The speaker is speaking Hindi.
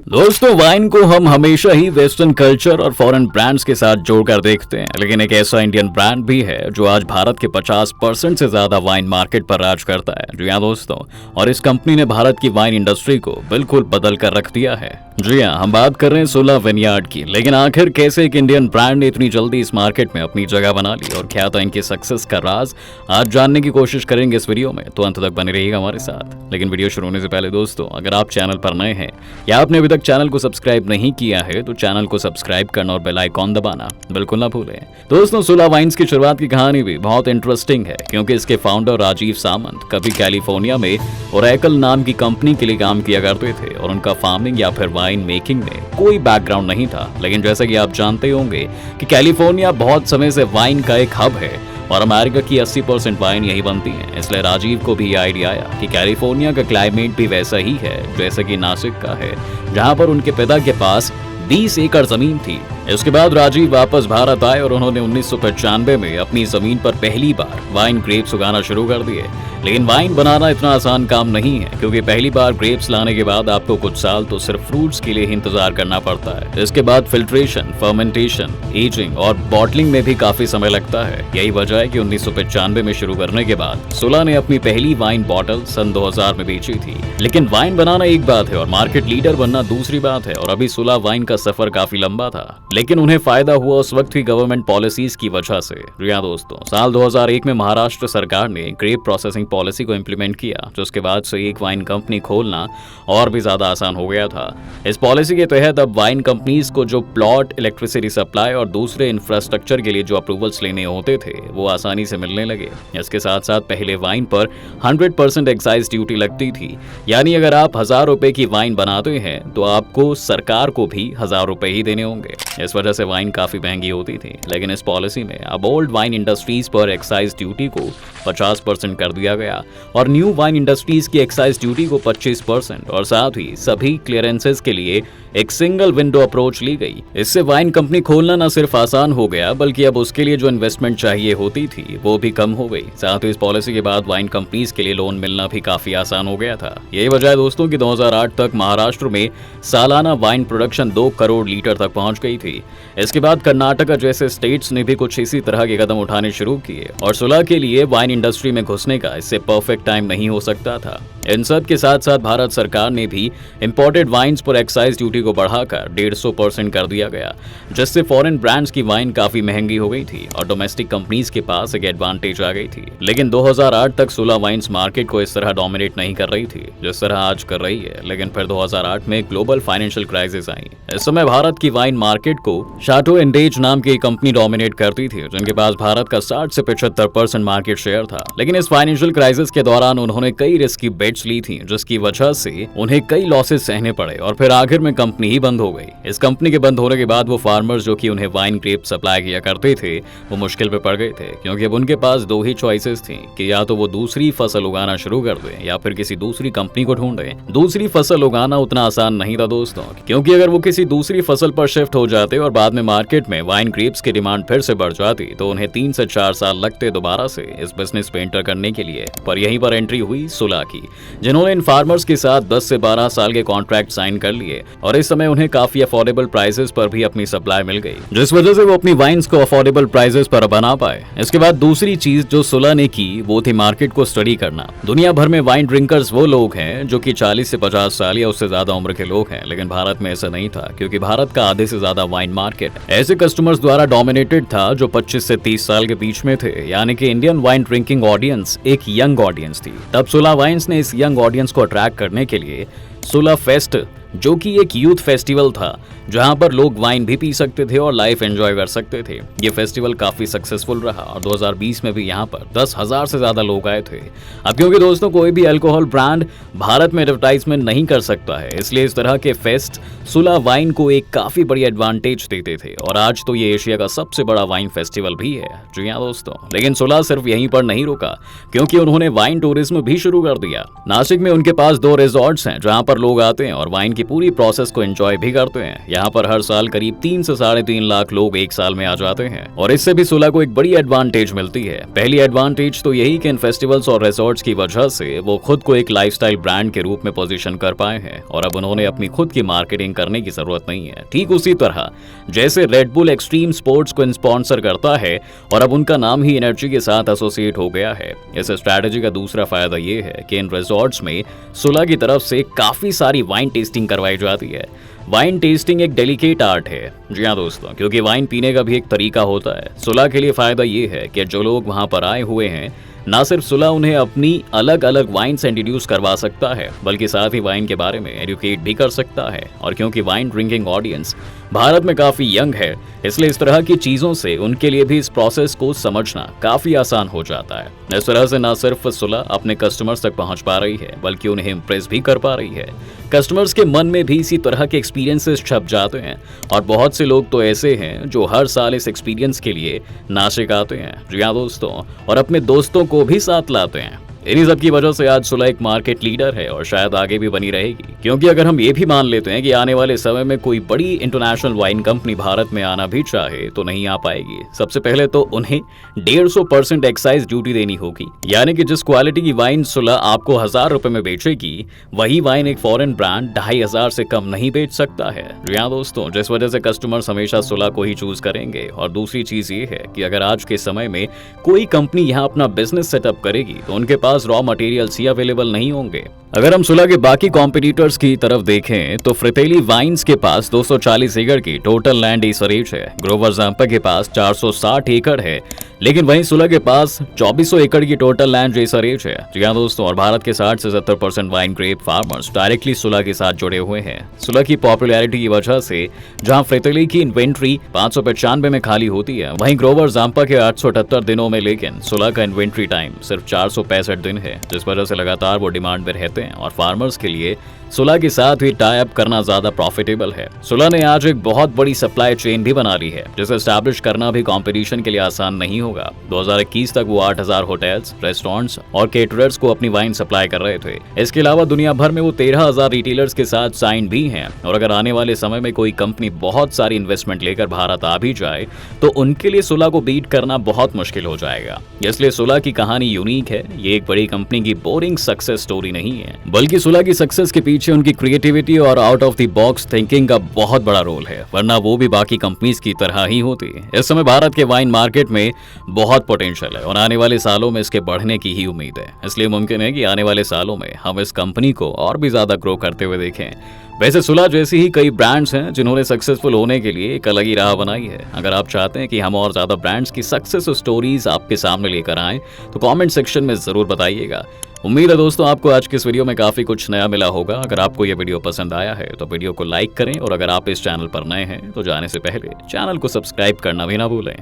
दोस्तों, वाइन को हम हमेशा ही वेस्टर्न कल्चर और फॉरेन ब्रांड्स के साथ जोड़कर देखते हैं, लेकिन एक ऐसा इंडियन ब्रांड भी है जो आज भारत के 50% से ज्यादा वाइन मार्केट पर राज करता है। जी हाँ दोस्तों, और इस कंपनी ने भारत की वाइन इंडस्ट्री को बिल्कुल बदल कर रख दिया है। जी हाँ, हम बात कर रहे हैं सोला विनयार्ड की। लेकिन आखिर कैसे एक इंडियन ब्रांड ने इतनी जल्दी इस मार्केट में अपनी जगह बना ली और क्या था इनकी सक्सेस का राज, आज जानने की कोशिश करेंगे इस वीडियो में, तो अंत तक बने रहिएगा हमारे साथ। लेकिन वीडियो शुरू होने से पहले दोस्तों, अगर आप चैनल पर नए हैं या आपने अभी तक चैनल को सब्सक्राइब नहीं किया है तो चैनल को सब्सक्राइब करना और बेल आइकॉन दबाना बिल्कुल ना भूलें। दोस्तों, सोला वाइन्स की शुरुआत की कहानी भी बहुत इंटरेस्टिंग है, क्योंकि इसके फाउंडर राजीव सामंत कभी कैलिफोर्निया में ओरेकल नाम की कंपनी के लिए काम किया करते थे और उनका फार्मिंग या फिर वाइन मेकिंग में कोई बैकग्राउंड नहीं था। लेकिन जैसा कि आप जानते होंगे कि कैलिफोर्निया बहुत समय से वाइन का एक हब है और अमेरिका की 80% वाइन यही बनती है। इसलिए राजीव को भी आइडिया आया कि कैलिफोर्निया का क्लाइमेट भी वैसा ही है जैसे कि नासिक का है, जहां पर उनके पिता के पास 20 एकड़ जमीन थी। इसके बाद राजीव वापस भारत आए और उन्होंने 1995 में अपनी जमीन पर पहली बार वाइन ग्रेप्स उगाना शुरू कर दिए। लेकिन वाइन बनाना इतना आसान काम नहीं है, क्योंकि पहली बार ग्रेप्स लाने के बाद आपको कुछ साल तो सिर्फ फ्रूट्स के लिए ही इंतजार करना पड़ता है। इसके बाद फिल्ट्रेशन, फर्मेंटेशन, एजिंग और बॉटलिंग में भी काफी समय लगता है। यही वजह है कि 1995 में शुरू करने के बाद सोला ने अपनी पहली वाइन बॉटल सन 2000 में बेची थी। लेकिन वाइन बनाना एक बात है और मार्केट लीडर बनना दूसरी बात है, और अभी सोला वाइन का सफर काफी लंबा था, लेकिन उन्हें फायदा हुआ उस वक्त की गवर्नमेंट पॉलिसीज की वजह से। जी हां दोस्तों, साल 2001 में महाराष्ट्र सरकार ने ग्रेप प्रोसेसिंग पॉलिसी को इंप्लीमेंट किया, जिसके बाद से एक वाइन कंपनी खोलना और भी ज्यादा आसान हो गया था। इस पॉलिसी के तहत अब वाइन कंपनीज को जो प्लॉट, इलेक्ट्रिसिटी सप्लाई और दूसरे इंफ्रास्ट्रक्चर के लिए जो अप्रूवल्स लेने होते थे वो आसानी से मिलने लगे। इसके साथ साथ पहले वाइन पर 100% एक्साइज ड्यूटी लगती थी, यानी अगर आप 1000 रुपए की वाइन बनाते हैं तो आपको सरकार को भी 1000 रुपए ही देने होंगे। इस वजह से वाइन काफी महंगी होती थी। लेकिन इस पॉलिसी में अब ओल्ड वाइन इंडस्ट्रीज पर एक्साइज ड्यूटी को 50% कर दिया गया और न्यू वाइन इंडस्ट्रीज की एक्साइज ड्यूटी को 25%, और साथ ही सभी क्लियरेंसेस के लिए एक सिंगल विंडो अप्रोच ली गई। इससे वाइन कंपनी खोलना न सिर्फ आसान हो गया, बल्कि अब उसके लिए जो इन्वेस्टमेंट चाहिए होती थी वो भी कम हो गई। साथ ही इस पॉलिसी के बाद वाइन कंपनीज के लिए लोन मिलना भी काफी आसान हो गया था। यही वजह है दोस्तों कि 2008 तक महाराष्ट्र में सालाना वाइन प्रोडक्शन 2 करोड़ लीटर तक पहुंच गई थी। इसके बाद कर्नाटक जैसे स्टेट्स ने भी कुछ इसी तरह के कदम उठाने शुरू किए, और सोला के लिए वाइन इंडस्ट्री में घुसने का इससे परफेक्ट टाइम नहीं हो सकता था। इन सब के साथ साथ भारत सरकार ने भी इंपोर्टेड वाइन्स पर एक्साइज ड्यूटी को बढ़ाकर 150% कर दिया गया, जिससे फॉरेन ब्रांड्स की वाइन काफी महंगी हो गई थी और डोमेस्टिक कंपनीज के पास एक एडवांटेज आ गई थी। लेकिन 2008 तक सोला वाइन्स मार्केट को इस तरह डोमिनेट नहीं कर रही थी जिस तरह आज कर रही है। लेकिन फिर 2008 में ग्लोबल फाइनेंशियल क्राइसिस आई। इस समय भारत की वाइन मार्केट को शाटो एंडेज नाम की कंपनी डोमिनेट करती थी, जिनके पास भारत का 60 से 75% मार्केट शेयर था। लेकिन इस फाइनेंशियल क्राइसिस के दौरान उन्होंने कई रिस्की बेट्स ली थी, जिसकी वजह से उन्हें कई लॉसेस सहने पड़े और फिर आखिर में कंपनी ही बंद हो गई। इस कंपनी के बंद होने के बाद वो फार्मर्स जो कि उन्हें वाइन ग्रेप सप्लाई किया करते थे वो मुश्किल पे पड़ गए थे, क्योंकि अब उनके पास 2 ही चॉइसेस थी कि या तो वो दूसरी फसल उगाना शुरू कर दें या फिर किसी दूसरी कंपनी को ढूंढें। दूसरी फसल उगाना उतना आसान नहीं था दोस्तों, क्योंकि अगर वो किसी दूसरी फसल पर शिफ्ट हो जाते और बाद में मार्केट में वाइन ग्रेप्स की डिमांड फिर से बढ़ जाती तो उन्हें 3 से 4 साल लगते दोबारा से इस बिजनेस पे एंटर करने के लिए। पर यहीं पर एंट्री हुई सोला की, जिन्होंने इन फार्मर्स के साथ 10 से 12 साल के कॉन्ट्रैक्ट साइन कर लिए और इस समय उन्हें काफी अफोर्डेबल प्राइसेस पर भी अपनी सप्लाई मिल गई, जिस वजह से वो अपनी वाइन्स को अफोर्डेबल प्राइसेस पर बना पाए। इसके बाद दूसरी चीज जो सोला ने की वो थी मार्केट को स्टडी करना। दुनिया भर में वाइन ड्रिंकर्स वो लोग हैं जो कि 40 से 50 साल या उससे ज्यादा उम्र के लोग हैं, लेकिन भारत में ऐसा नहीं था, क्योंकि भारत का आधे से ज्यादा वाइन मार्केट ऐसे कस्टमर्स द्वारा डोमिनेटेड था जो 25 से 30 साल के बीच में थे, यानी कि इंडियन वाइन ड्रिंकिंग ऑडियंस एक यंग ऑडियंस थी। तब सोला वाइन्स ने इस यंग ऑडियंस को अट्रैक्ट करने के लिए सोला फेस्ट, जो कि एक यूथ फेस्टिवल था जहां पर लोग वाइन भी पी सकते थे और लाइफ एंजॉय कर सकते थे। ये फेस्टिवल काफी सक्सेसफुल रहा और 2020 में भी यहां पर 10,000 से ज्यादा लोग आए थे। अब क्योंकि दोस्तों कोई भी अल्कोहल ब्रांड भारत में एडवर्टाइजमेंट नहीं कर सकता है, इसलिए इस तरह के फेस्ट सोला वाइन को एक काफी बड़ी एडवांटेज देते थे, और आज तो ये एशिया का सबसे बड़ा वाइन फेस्टिवल भी है। जी हाँ दोस्तों, लेकिन सोला सिर्फ यहीं पर नहीं रुका, क्योंकि उन्होंने वाइन टूरिज्म भी शुरू कर दिया। नासिक में उनके पास 2 रिजॉर्ट्स हैं जहां पर लोग आते हैं और वाइन की पूरी प्रोसेस को एंजॉय भी करते हैं। यहाँ पर हर साल करीब 3 से 3.5 लाख लोग एक साल में आ जाते हैं और इससे भी सुलह को एक बड़ी एडवांटेज मिलती है। पहली एडवांटेज तो यही कि इन फेस्टिवल्स और रिसोर्ट्स की वजह से वो खुद को एक लाइफस्टाइल ब्रांड के रूप में पोजीशन कर पाए हैं और अब उन्होंने अपनी खुद की मार्केटिंग करने की जरूरत नहीं है। ठीक उसी तरह जैसे रेड बुल एक्सट्रीम स्पोर्ट्स को स्पॉन्सर करता है और अब उनका नाम ही एनर्जी के साथ एसोसिएट हो गया है। इस स्ट्रैटेजी का दूसरा फायदा ये है कि इन रिजॉर्ट्स में सुलह की तरफ से काफी सारी वाइन टेस्टिंग करवाई जाती है। वाइन टेस्टिंग एक डेलिकेट आर्ट है, जी हाँ दोस्तों, क्योंकि वाइन पीने का भी एक तरीका होता है। सुलह के लिए फायदा ये है कि जो लोग वहां पर आए हुए हैं, ना सिर्फ सुलह उन्हें अपनी अलग अलग वाइन से इंट्रोड्यूस करवा सकता है, बल्कि साथ ही वाइन के बारे में एजुकेट भी कर सकता है। और क्योंकि वाइन ड्रिंकिंग ऑडियंस भारत में काफी यंग है, इसलिए इस तरह की चीजों से उनके लिए भी इस प्रोसेस को समझना काफी आसान हो जाता है। इस तरह से न सिर्फ सुलह अपने कस्टमर्स तक पहुंच पा रही है, बल्कि उन्हें इम्प्रेस भी कर पा रही है। कस्टमर्स के मन में भी इसी तरह के एक्सपीरियंसेस छप जाते हैं और बहुत से लोग तो ऐसे हैं जो हर साल इस एक्सपीरियंस के लिए नासिक आते हैं, जी हाँ दोस्तों, और अपने दोस्तों को भी साथ लाते हैं। इन्हीं सब की वजह से आज सुलह एक मार्केट लीडर है और शायद आगे भी बनी रहेगी, क्योंकि अगर हम ये भी मान लेते हैं कि आने वाले समय में कोई बड़ी इंटरनेशनल वाइन कंपनी भारत में आना भी चाहे तो नहीं आ पाएगी। सबसे पहले तो उन्हें 150% एक्साइज ड्यूटी देनी होगी, यानी कि जिस क्वालिटी की वाइन सुलह आपको 1000 रुपए में बेचेगी, वही वाइन एक फॉरेन ब्रांड 2500 से कम नहीं बेच सकता है। जी हाँ दोस्तों, जिस वजह से कस्टमर्स हमेशा सुलह को ही चूज करेंगे। और दूसरी चीज ये है कि अगर आज के समय में कोई कंपनी यहाँ अपना बिजनेस सेटअप करेगी तो उनके पास रॉ मटेरियल्स ही अवेलेबल नहीं होंगे। अगर हम सुलह के बाकी कॉम्पिटिटर्स की तरफ देखें तो फ्रितेली वाइन्स के पास 240 एकड़ की टोटल लैंड ईसरेज है। ग्रोवर ज़ाम्पा के पास 460 एकड़ है, लेकिन वहीं सुलह के पास 2400 एकड़ की टोटल लैंड ईसरेज है। जी हाँ दोस्तों, और भारत के 60 से 70% वाइन ग्रेप फार्मर्स डायरेक्टली सुलह के साथ जुड़े हुए हैं। सुलह की पॉपुलैरिटी की वजह से जहां फ्रितेली की इन्वेंट्री 595 में खाली होती है, वहीं ग्रोवर ज़ाम्पा के 878 दिनों में, लेकिन सुलह का इन्वेंट्री टाइम सिर्फ 465 दिन है, जिस वजह से लगातार वो डिमांड में रहते हैं और फार्मर्स के लिए सुलह के साथ ही टाई अप करना ज्यादा प्रॉफिटेबल है। सुलह ने आज एक बहुत बड़ी सप्लाई चेन भी बना ली है, जिसे एस्टैब्लिश करना भी कंपटीशन के लिए आसान नहीं होगा। 2021 तक वो 8000 होटल्स, रेस्टोरेंट्स और केटरर्स को अपनी वाइन सप्लाई कर रहे थे। इसके अलावा दुनिया भर में वो 13000 रिटेलर्स के साथ साइन भी हैं। और अगर आने वाले समय में कोई कंपनी बहुत सारी इन्वेस्टमेंट लेकर भारत आ भी जाए तो उनके लिए सुलह को बीट करना बहुत मुश्किल हो जाएगा। इसलिए सुलह की कहानी यूनिक है। ये एक बड़ी कंपनी की बोरिंग सक्सेस स्टोरी नहीं है, बल्कि सुलह की सक्सेस के पीछे उनकी क्रिएटिविटी और out of the box thinking का बहुत बड़ा रोल है, वरना वो भी बाकी कंपनीज की तरह ही होती। इस समय भारत के वाइन मार्केट में बहुत पोटेंशियल है और आने वाले सालों में इसके बढ़ने की ही उम्मीद है। इसलिए मुमकिन है कि आने वाले सालों में हम इस कंपनी को और भी ज्यादा ग्रो करते हुए देखें। वैसे सुलह जैसी ही कई ब्रांड्स हैं जिन्होंने सक्सेसफुल होने के लिए एक अलग ही राह बनाई है। अगर आप चाहते हैं कि हम और ज्यादा ब्रांड्स की सक्सेस स्टोरीज आपके सामने लेकर आएं तो कमेंट सेक्शन में जरूर बताइएगा। उम्मीद है दोस्तों आपको आज के इस वीडियो में काफी कुछ नया मिला होगा। अगर आपको यह वीडियो पसंद आया है तो वीडियो को लाइक करें और अगर आप इस चैनल पर नए हैं तो जाने से पहले चैनल को सब्सक्राइब करना भी ना भूलें।